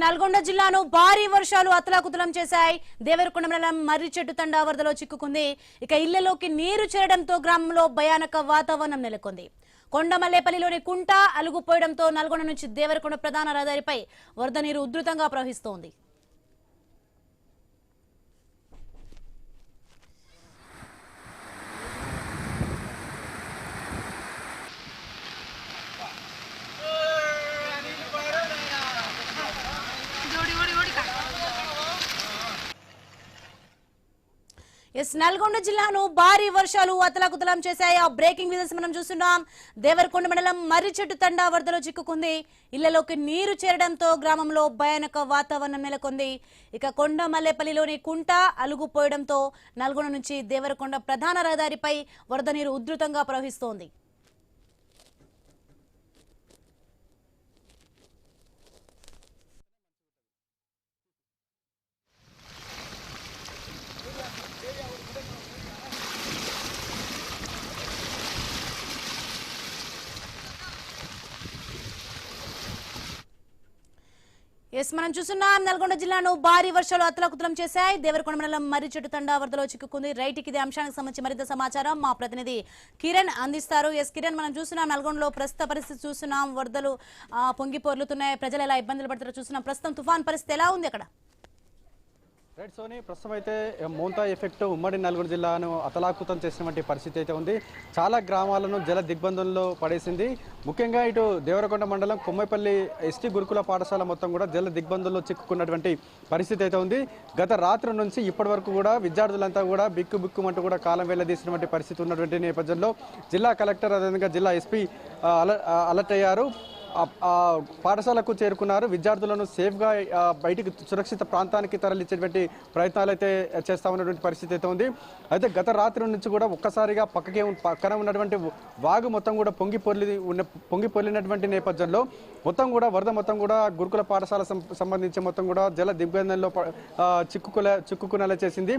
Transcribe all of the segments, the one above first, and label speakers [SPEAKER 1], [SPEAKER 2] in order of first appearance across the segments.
[SPEAKER 1] నల్గొండ జిల్లాను భారీ వర్షాలు అతలాకుతలం చేశాయి. దేవరకొండ మండలం మర్రిచెట్టు తండా వరదలో చిక్కుకుంది. ఇక ఇళ్లలోకి నీరు చేరడంతో గ్రామంలో భయానక వాతావరణం నెలకొంది. కొండమల్లేపల్లిలోని కుంట అలుగుపోయడంతో నల్గొండ నుంచి దేవరకొండ ప్రధాన రహదారిపై వరద నీరు ఉధృతంగా ప్రవహిస్తోంది. నల్గొండ జిల్లాను భారీ వర్షాలు అతలాకుతలం చేశాయి. ఆ బ్రేకింగ్ న్యూస్ మనం చూస్తున్నాం. దేవరకొండ మండలం మర్రిచెట్టు తండా వరదలో చిక్కుకుంది. ఇళ్లలోకి నీరు చేరడంతో గ్రామంలో భయానక వాతావరణం నెలకొంది. ఇక కొండమల్లేపల్లిలోని కుంట అలుగుపోయడంతో నల్గొండ నుంచి దేవరకొండ ప్రధాన రహదారిపై వరద నీరు ఉధృతంగా ప్రవహిస్తోంది. మనం చూస్తున్నాం. నల్గొండ జిల్లాను భారీ వర్షాలు అతలాకుతలం చేశాయి. దేవరకొండ మండలం మర్రిచెట్టు తండా వరదలో చిక్కుకుంది. రైట్కి ఇదే అంశానికి సంబంధించి మరింత సమాచారం మా ప్రతినిధి కిరణ్ అందిస్తారు. కిరణ్, మనం చూస్తున్నాం నల్గొండలో ప్రస్తుత పరిస్థితి చూస్తున్నాం. వరదలు పొంగి పొర్లుతున్నాయి. ప్రజలు ఎలా ఇబ్బందులు పడతారో చూస్తున్నాం. ప్రస్తుతం తుఫాన్ పరిస్థితి ఎలా ఉంది అక్కడ?
[SPEAKER 2] రైట్ సోని, ప్రస్తుతం అయితే మోంతా ఎఫెక్ట్ ఉమ్మడి నల్గొండ జిల్లాను అతలాకుతం చేసినటువంటి పరిస్థితి అయితే ఉంది. చాలా గ్రామాలను జల దిగ్బంధంలో పడేసింది. ముఖ్యంగా ఇటు దేవరకొండ మండలం కొమ్మైపల్లి ఎస్టీ గురుకుల పాఠశాల మొత్తం కూడా జల దిగ్బంధంలో చిక్కుకున్నటువంటి పరిస్థితి అయితే ఉంది. గత రాత్రి నుంచి ఇప్పటి వరకు కూడా విద్యార్థులంతా కూడా బిక్కుమంటూ కూడా కాలం వెళ్లదీసినటువంటి పరిస్థితి ఉన్నటువంటి నేపథ్యంలో జిల్లా కలెక్టర్ అదేవిధంగా జిల్లా ఎస్పీ అలర్ట్ అయ్యారు. పాఠశాలకు చేరుకున్నారు. విద్యార్థులను సేఫ్గా బయటికి సురక్షిత ప్రాంతానికి తరలించేటువంటి ప్రయత్నాలు అయితే చేస్తా ఉన్నటువంటి పరిస్థితి అయితే ఉంది. అయితే గత రాత్రి నుంచి కూడా ఒక్కసారిగా పక్కన ఉన్నటువంటి వాగు మొత్తం కూడా పొంగి పొర్లినటువంటి నేపథ్యంలో మొత్తం కూడా వరద మొత్తం కూడా గురుకుల పాఠశాల సంబంధించి మొత్తం కూడా జల దిగ్బంధంలో చిక్కుకునేలా చేసింది.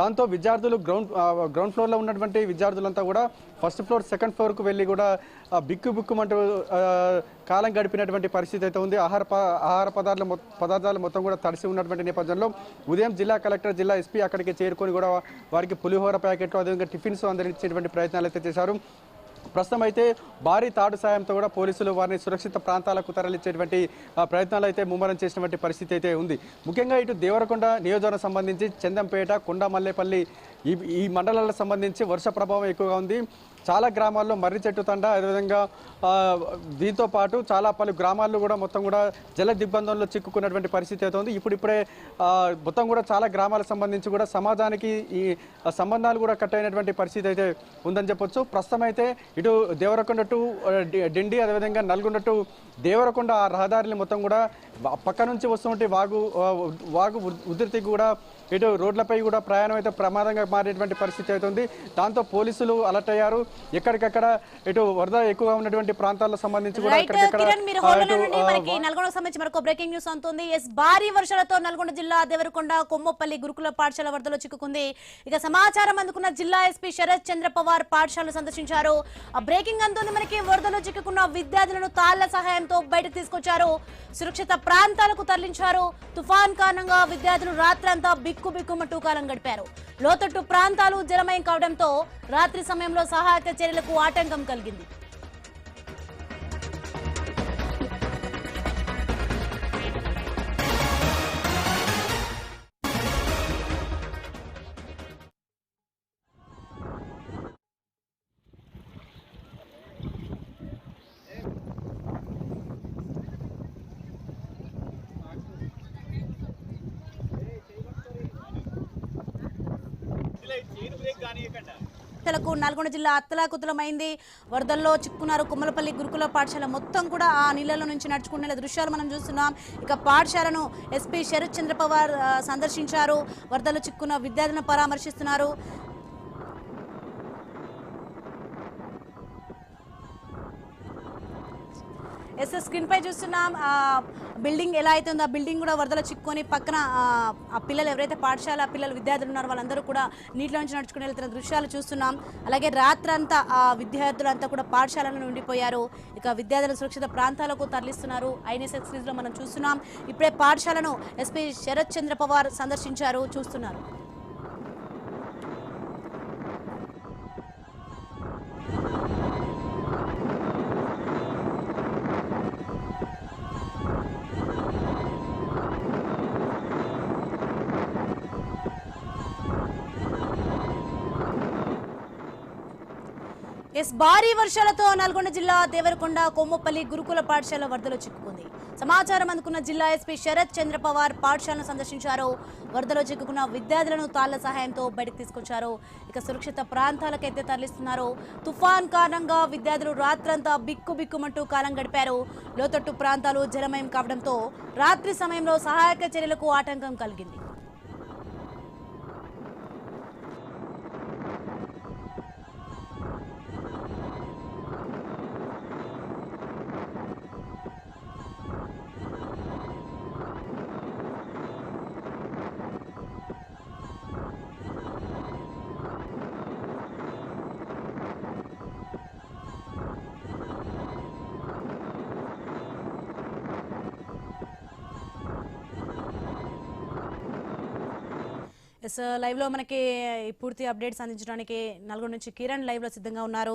[SPEAKER 2] దాంతో విద్యార్థులు గ్రౌండ్ ఫ్లోర్లో ఉన్నటువంటి విద్యార్థులంతా కూడా ఫస్ట్ ఫ్లోర్ సెకండ్ ఫ్లోర్కు వెళ్ళి కూడా బిక్కుమంటూ కాలం గడిపినటువంటి పరిస్థితి అయితే ఉంది. ఆహార పదార్థాలు మొత్తం కూడా తడిసి ఉన్నటువంటి నేపథ్యంలో ఉదయం జిల్లా కలెక్టర్ జిల్లా ఎస్పీ అక్కడికి చేరుకొని కూడా వారికి పులిహోర ప్యాకెట్లు అదేవిధంగా టిఫిన్స్ అందించేటువంటి ప్రయత్నాలు అయితే చేశారు. ప్రస్తుతం అయితే భారీ తాడు సాయంతో కూడా పోలీసులు వారిని సురక్షిత ప్రాంతాలకు తరలించేటువంటి ప్రయత్నాలు అయితే ముమ్మరం చేసినటువంటి పరిస్థితి అయితే ఉంది. ముఖ్యంగా ఇటు దేవరకొండ నియోజకవర్గం సంబంధించి చందంపేట కొండమల్లేపల్లి ఈ మండలాలకు సంబంధించి వర్ష ప్రభావం ఎక్కువగా ఉంది. చాలా గ్రామాల్లో మర్రిచెట్టు తండ అదేవిధంగా దీంతో పాటు చాలా పలు గ్రామాల్లో కూడా మొత్తం కూడా జల దిగ్బంధంలో చిక్కుకున్నటువంటి పరిస్థితి అయితే ఉంది. ఇప్పుడే మొత్తం కూడా చాలా గ్రామాలకు సంబంధించి కూడా సమాజానికి ఈ సంబంధాలు కూడా కట్ అయినటువంటి పరిస్థితి అయితే ఉందని చెప్పొచ్చు. ప్రస్తుతం అయితే ఇటు దేవరకొండ టు డిండి అదేవిధంగా నల్గొండ టు దేవరకొండ ఆ రహదారిని మొత్తం కూడా పక్క నుంచి వస్తున్నటువంటి వాగు ఉధృతికి కూడా ఇటు రోడ్లపై కూడా ప్రయాణం అయితే ప్రమాదంగా మారేటువంటి పరిస్థితి అవుతుంది. దాంతో పోలీసులు అలర్ట్ అయ్యారు. ఎక్కడికక్కడ ఇటు వరద ఎక్కువగా ఉన్నటువంటి ప్రాంతాలకు సంబంధించి కూడా
[SPEAKER 1] నల్గొండకు సంబంధించి మరొక బ్రేకింగ్ న్యూస్ అందుతుంది. భారీ వర్షాలతో నల్గొండ జిల్లా దేవరకొండ కొమ్మపల్లి గురుకుల పాఠశాల వరదలో చిక్కుకుంది. ఇక సమాచారం అందుకున్న జిల్లా ఎస్పీ శరత్ చంద్ర పవార్ పాఠశాలను సందర్శించారు. ఆ బ్రేకింగ్ అందుతుంది మనకి. వరదలో చిక్కుకున్న విద్యార్థులను తాళ్ల సహాయంతో బయటకు తీసుకొచ్చారు. సురక్షిత ప్రాంతాలకు తరలించారు. తుఫాన్ కారణంగా విద్యార్థులు రాత్రంతా బిక్కుమంటూ కాలం గడిపారు. లోతట్టు ప్రాంతాలు జలమయం కావడంతో రాత్రి సమయంలో సహాయక చర్యలకు ఆటంకం కలిగింది. నల్గొండ జిల్లా అత్తలాకుతలమైంది. వరదల్లో చిక్కున్నారు. కొమ్మలపల్లి గురుకుల పాఠశాల మొత్తం కూడా ఆ నీళ్లలో నుంచి నడుచుకునే దృశ్యాలు మనం చూస్తున్నాం. ఇక పాఠశాలను ఎస్పీ శరత్ చంద్ర పవార్ సందర్శించారు. వరదల్లో చిక్కున్న విద్యార్థులను పరామర్శిస్తున్నారు. స్క్రీన్ పై చూస్తున్నాం బిల్డింగ్ ఎలా అయితే ఉందో ఆ బిల్డింగ్ కూడా వరదలో చిక్కుకొని పక్కన ఆ పిల్లలు ఎవరైతే పాఠశాల పిల్లలు విద్యార్థులు ఉన్నారో వాళ్ళందరూ కూడా నీటిలో నుంచి నడుచుకుని వెళ్తున్న దృశ్యాలు చూస్తున్నాం. అలాగే రాత్రంతా ఆ విద్యార్థులంతా కూడా పాఠశాలలో ఉండిపోయారు. ఇక విద్యార్థుల సురక్షిత ప్రాంతాలకు తరలిస్తున్నారు. ఐఎన్ఎస్ ఎక్స్ప్రెస్ లో మనం చూస్తున్నాం. ఇప్పుడే పాఠశాలను ఎస్పీ శరత్ చంద్ర పవార్ సందర్శించారు, చూస్తున్నారు. భారీ వర్షాలతో నల్గొండ జిల్లా దేవరకొండ కొమ్మపల్లి గురుకుల పాఠశాల వరదలో చిక్కుకుంది. సమాచారం అందుకున్న జిల్లా ఎస్పీ శరత్ చంద్ర పవార్ పాఠశాలను సందర్శించారు. వరదలో చిక్కుకున్న విద్యార్థులను తాళ్ల సహాయంతో బయటకు తీసుకొచ్చారు. ఇక సురక్షిత ప్రాంతాలకైతే తరలిస్తున్నారు. తుఫాన్ కారణంగా విద్యార్థులు రాత్రంతా బిక్కుబిక్కుమంటూ కాలం గడిపారు. లోతట్టు ప్రాంతాలు జలమయం కావడంతో రాత్రి సమయంలో సహాయక చర్యలకు ఆటంకం కలిగింది. లైవ్ లో మనకి పూర్తి అప్డేట్స్ అందించడానికి నల్గొండ నుంచి కిరణ్ లైవ్ లో సిద్ధంగా ఉన్నారు.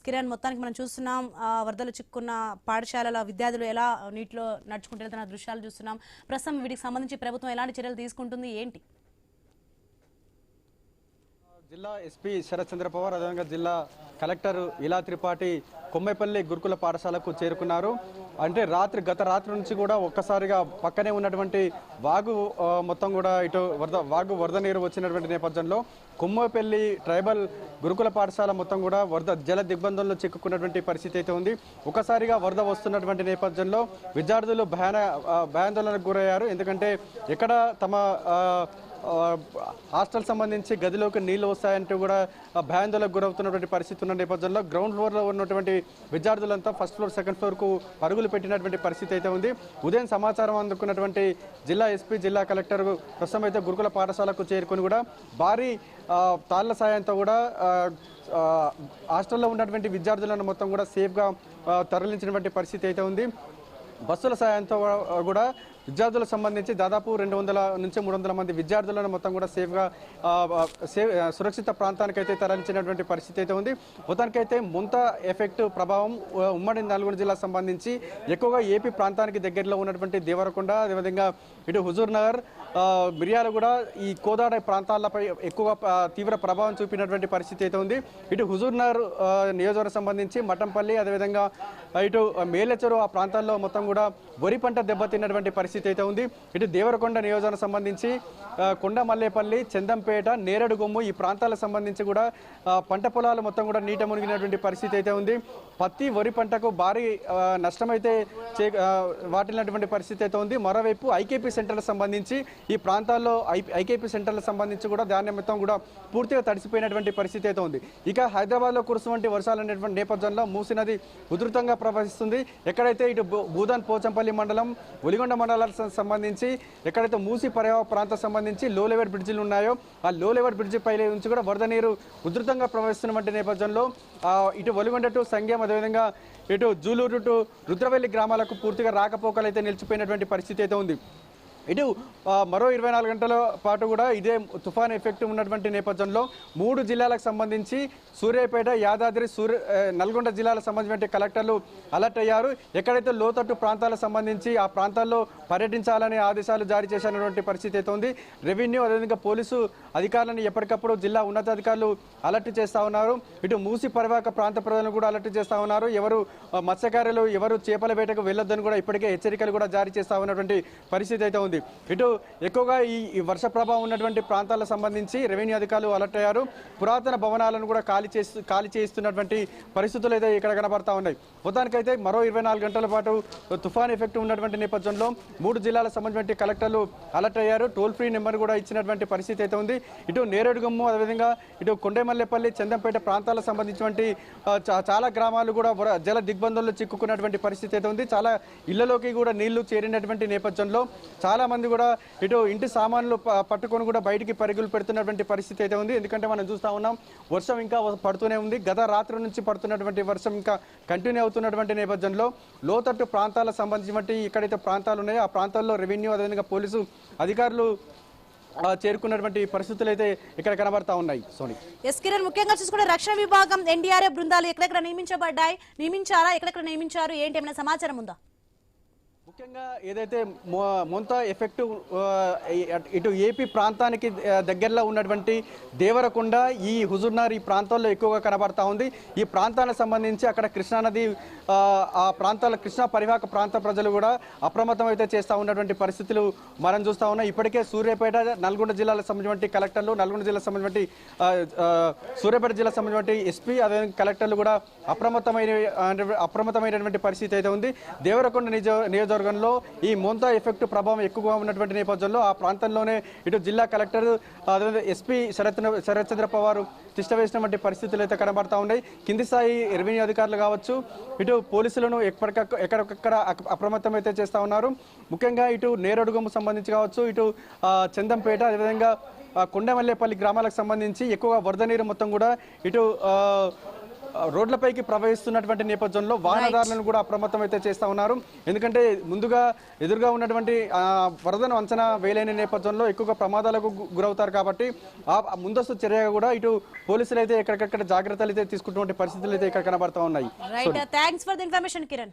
[SPEAKER 1] కిరణ్, మొత్తానికి మనం చూస్తున్నాం వరదలు చిక్కున్న పాఠశాలల విద్యార్థులు ఎలా నీటిలో నడుచుకుంటూ వెళ్తున్న దృశ్యాలు చూస్తున్నాం. ప్రస్తుతం వీటికి సంబంధించి ప్రభుత్వం ఎలాంటి చర్యలు తీసుకుంటుంది, ఏంటి?
[SPEAKER 2] జిల్లా ఎస్పీ శరత్ చంద్ర పవార్ అదేవిధంగా జిల్లా కలెక్టర్ ఇలా త్రిపాఠి కొమ్మైపల్లి గురుకుల పాఠశాలకు చేరుకున్నారు. అంటే గత రాత్రి నుంచి కూడా ఒక్కసారిగా పక్కనే ఉన్నటువంటి వాగు మొత్తం కూడా ఇటు వరద నీరు వచ్చినటువంటి నేపథ్యంలో కొమ్మైపల్లి ట్రైబల్ గురుకుల పాఠశాల మొత్తం కూడా జల దిగ్బంధంలో చిక్కుకున్నటువంటి పరిస్థితి అయితే ఉంది. ఒకసారిగా వరద వస్తున్నటువంటి నేపథ్యంలో విద్యార్థులు భయాందోళనకు గురయ్యారు. ఎందుకంటే ఎక్కడ తమ హాస్టల్ సంబంధించి గదిలోకి నీళ్లు వస్తాయంటూ కూడా భయాందోళనకు గురవుతున్నటువంటి పరిస్థితి ఉన్న నేపథ్యంలో గ్రౌండ్ ఫ్లోర్లో ఉన్నటువంటి విద్యార్థులంతా ఫస్ట్ ఫ్లోర్ సెకండ్ ఫ్లోర్కు పరుగులు పెట్టినటువంటి పరిస్థితి అయితే ఉంది. ఉదయం సమాచారం అందుకున్నటువంటి జిల్లా ఎస్పీ జిల్లా కలెక్టర్ ప్రస్తుతం అయితే గురుకుల పాఠశాలకు చేరుకొని కూడా భారీ తాళ్ల సాయంతో కూడా హాస్టల్లో ఉన్నటువంటి విద్యార్థులను మొత్తం కూడా సేఫ్గా తరలించినటువంటి పరిస్థితి అయితే ఉంది. బస్సుల సాయంతో కూడా విద్యార్థులకు సంబంధించి దాదాపు 200 నుంచి 300 మంది విద్యార్థులను మొత్తం కూడా సురక్షిత ప్రాంతానికైతే తరలించినటువంటి పరిస్థితి అయితే ఉంది. మొత్తానికైతే ముంతా ఎఫెక్ట్ ప్రభావం ఉమ్మడి నల్గొండ జిల్లాకు సంబంధించి ఎక్కువగా ఏపీ ప్రాంతానికి దగ్గరలో ఉన్నటువంటి దేవరకొండ, అదేవిధంగా ఇటు హుజూర్ నగర్, మిర్యాలగూడ, ఈ కోదాడ ప్రాంతాలపై ఎక్కువ తీవ్ర ప్రభావం చూపినటువంటి పరిస్థితి అయితే ఉంది. ఇటు హుజూర్ నగర్ నియోజకవర్గం సంబంధించి మఠంపల్లి, అదేవిధంగా ఇటు మేలచెరు ఆ ప్రాంతాల్లో మొత్తం కూడా వరి పంట దెబ్బతిన్నటువంటి పరిస్థితి అయితే ఉంది. ఇటు దేవరకొండ నియోజకవర్గం సంబంధించి కొండమల్లేపల్లి, చందంపేట, నేరడుగొమ్ము ఈ ప్రాంతాలకు సంబంధించి కూడా పంట పొలాలు మొత్తం కూడా నీట మునిగినటువంటి పరిస్థితి అయితే ఉంది. పత్తి వరి పంటకు భారీ నష్టమైతే వాటిల్లినటువంటి పరిస్థితి అయితే ఉంది. మరోవైపు ఐకేపీ సెంటర్లకు సంబంధించి ఈ ప్రాంతాల్లో ఐకేపీ సెంటర్లకు సంబంధించి కూడా ధాన్యం మొత్తం కూడా పూర్తిగా తడిసిపోయినటువంటి పరిస్థితి అయితే ఉంది. ఇక హైదరాబాద్లో కురుస్తున్నటువంటి వర్షాలు అనేటువంటి నేపథ్యంలో మూసీ నది ఉధృతంగా ప్రవహిస్తుంది. ఎక్కడైతే ఇటు భూదాన్ పోచంపల్లి మండలం, ఒలిగొండ మండలాలకు సంబంధించి ఎక్కడైతే మూసీ పరివాహ ప్రాంతం సంబంధించి లో లెవెల్ బ్రిడ్జిలు ఉన్నాయో ఆ లో లెవెల్ బ్రిడ్జి పై నుంచి కూడా వరద నీరు ఉధృతంగా ప్రవహిస్తున్నటువంటి నేపథ్యంలో ఇటు ఒలిగొండ టు సంగెం, అదేవిధంగా ఇటు జూలూరు టు రుద్రవెల్లి గ్రామాలకు పూర్తిగా రాకపోకలు అయితే నిలిచిపోయినటువంటి పరిస్థితి అయితే ఉంది. ఇటు మరో 24 గంటల పాటు కూడా ఇదే తుఫాన్ ఎఫెక్ట్ ఉన్నటువంటి నేపథ్యంలో 3 జిల్లాలకు సంబంధించి సూర్యాపేట, యాదాద్రి, నల్గొండ జిల్లాలకు సంబంధించిన కలెక్టర్లు అలర్ట్ అయ్యారు. ఎక్కడైతే లోతట్టు ప్రాంతాలకు సంబంధించి ఆ ప్రాంతాల్లో పర్యటించాలని ఆదేశాలు జారీ చేసినటువంటి పరిస్థితి అయితే ఉంది. రెవెన్యూ, అదేవిధంగా పోలీసు అధికారులను ఎప్పటికప్పుడు జిల్లా ఉన్నతాధికారులు అలర్ట్ చేస్తూ ఉన్నారు. ఇటు మూసి పరివాహక ప్రాంత ప్రజలను కూడా అలర్ట్ చేస్తూ ఉన్నారు. ఎవరు మత్స్యకారులు ఎవరు చేపల వేటకు వెళ్ళొద్దని కూడా ఇప్పటికే హెచ్చరికలు కూడా జారీ చేస్తూ ఉన్నటువంటి పరిస్థితి అయితే ఉంది. ఉంది. ఇటు ఎక్కువగా ఈ వర్ష ప్రభావం ఉన్నటువంటి ప్రాంతాలకు సంబంధించి రెవెన్యూ అధికారులు అలర్ట్ అయ్యారు. పురాతన భవనాలను కూడా ఖాళీ చేస్తున్నటువంటి పరిస్థితులు అయితే ఇక్కడ కనబడతా ఉన్నాయి. మొత్తానికైతే మరో 24 గంటల పాటు తుఫాన్ ఎఫెక్ట్ ఉన్నటువంటి నేపథ్యంలో 3 జిల్లాలకు సంబంధించిన కలెక్టర్లు అలర్ట్ అయ్యారు. టోల్ ఫ్రీ నెంబర్ కూడా ఇచ్చినటువంటి పరిస్థితి అయితే ఉంది. ఇటు నేరేడుగమ్ము, అదేవిధంగా ఇటు కొండేమల్లేపల్లి, చందంపేట ప్రాంతాలకు సంబంధించినటువంటి చాలా గ్రామాలు కూడా జల దిగ్బంధంలో చిక్కుకున్నటువంటి పరిస్థితి అయితే ఉంది. చాలా ఇళ్లలోకి కూడా నీళ్లు చేరినటువంటి నేపథ్యంలో చాలా మంది కూడా ఇటు ఇంటి సామాన్లు పట్టుకొని కూడా బయటికి పరుగులు పెడుతున్నటువంటి పరిస్థితి అయితే ఉంది. ఎందుకంటే మనం చూస్తా ఉన్నాం, వర్షం ఇంకా పడుతూనే ఉంది. గత రాత్రి నుంచి పడుతున్నటువంటి వర్షం ఇంకా కంటిన్యూ అవుతున్నటువంటి నేపథ్యంలో లోతట్టు ప్రాంతాలకు సంబంధించినటువంటి ఎక్కడైతే ప్రాంతాలు ఉన్నాయో ఆ ప్రాంతాల్లో రెవెన్యూ, అదేవిధంగా పోలీసు అధికారులు చేరుకున్నటువంటి పరిస్థితులు అయితే ఇక్కడ కనబడతా ఉన్నాయి. సోని,
[SPEAKER 1] ఎస్ కిరణ్, ముఖ్యంగా చూసుకుంటే రక్షణ విభాగం ఎన్డీఆర్ఎఫ్ బృందాలు ఎక్కడెక్కడ నియమించారా, ఎక్కడెక్కడ నియమించారు, ఏంటి ఏమైనా సమాచారం ఉందా?
[SPEAKER 2] ముఖ్యంగా ఏదైతే మొంతా ఎఫెక్ట్ ఇటు ఏపీ ప్రాంతానికి దగ్గరలో ఉన్నటువంటి దేవరకొండ, ఈ హుజూర్నగర్ ఈ ప్రాంతాల్లో ఎక్కువగా కనబడతా ఉంది. ఈ ప్రాంతాలకు సంబంధించి అక్కడ కృష్ణానది ఆ ప్రాంతాల కృష్ణా పరివాహక ప్రాంత ప్రజలు కూడా అప్రమత్తం అయితే చేస్తూ ఉన్నటువంటి పరిస్థితులు మనం చూస్తూ ఉన్నాం. ఇప్పటికే సూర్యాపేట, నల్గొండ జిల్లాలకు సంబంధించిన కలెక్టర్లు, నల్గొండ జిల్లాకు సంబంధించిన సూర్యాపేట జిల్లాకు సంబంధించిన ఎస్పీ, అదేవిధంగా కలెక్టర్లు కూడా అప్రమత్తమైనటువంటి పరిస్థితి అయితే ఉంది. దేవరకొండ నియోజకవర్గంలో ఈ మోంతా ఎఫెక్ట్ ప్రభావం ఎక్కువగా ఉన్నటువంటి నేపథ్యంలో ఆ ప్రాంతంలోనే ఇటు జిల్లా కలెక్టర్, అదేవిధంగా ఎస్పీ శరత్ చంద్ర పవార్ తిష్ట వేసినటువంటి పరిస్థితులు అయితే కనబడతా ఉన్నాయి. కింది స్థాయి రెవెన్యూ అధికారులు కావచ్చు, ఇటు పోలీసులను ఎక్కడికక్కడ అప్రమత్తం అయితే చేస్తూ ఉన్నారు. ముఖ్యంగా ఇటు నేరేడుగమ్ము సంబంధించి కావచ్చు, ఇటు చందంపేట, అదేవిధంగా కొండమల్లేపల్లి గ్రామాలకు సంబంధించి ఎక్కువగా వరద నీరు మొత్తం కూడా ఇటు రోడ్లపైకి ప్రవహిస్తున్నటువంటి నేపథ్యంలో వాహనదారులను కూడా అప్రమత్తం అయితే చేస్తూ ఉన్నారు. ఎందుకంటే ఎదురుగా ఉన్నటువంటి వరదను అంచనా వేయలేని నేపథ్యంలో ఎక్కువగా ప్రమాదాలకు గురవుతారు. కాబట్టి ఆ ముందస్తు చర్యగా కూడా ఇటు పోలీసులు అయితే ఎక్కడికక్కడ జాగ్రత్తలు అయితే తీసుకుంటున్న పరిస్థితులు అయితే ఇక్కడ కనబడతా ఉన్నాయి.
[SPEAKER 1] Right, thanks for the information Kiran.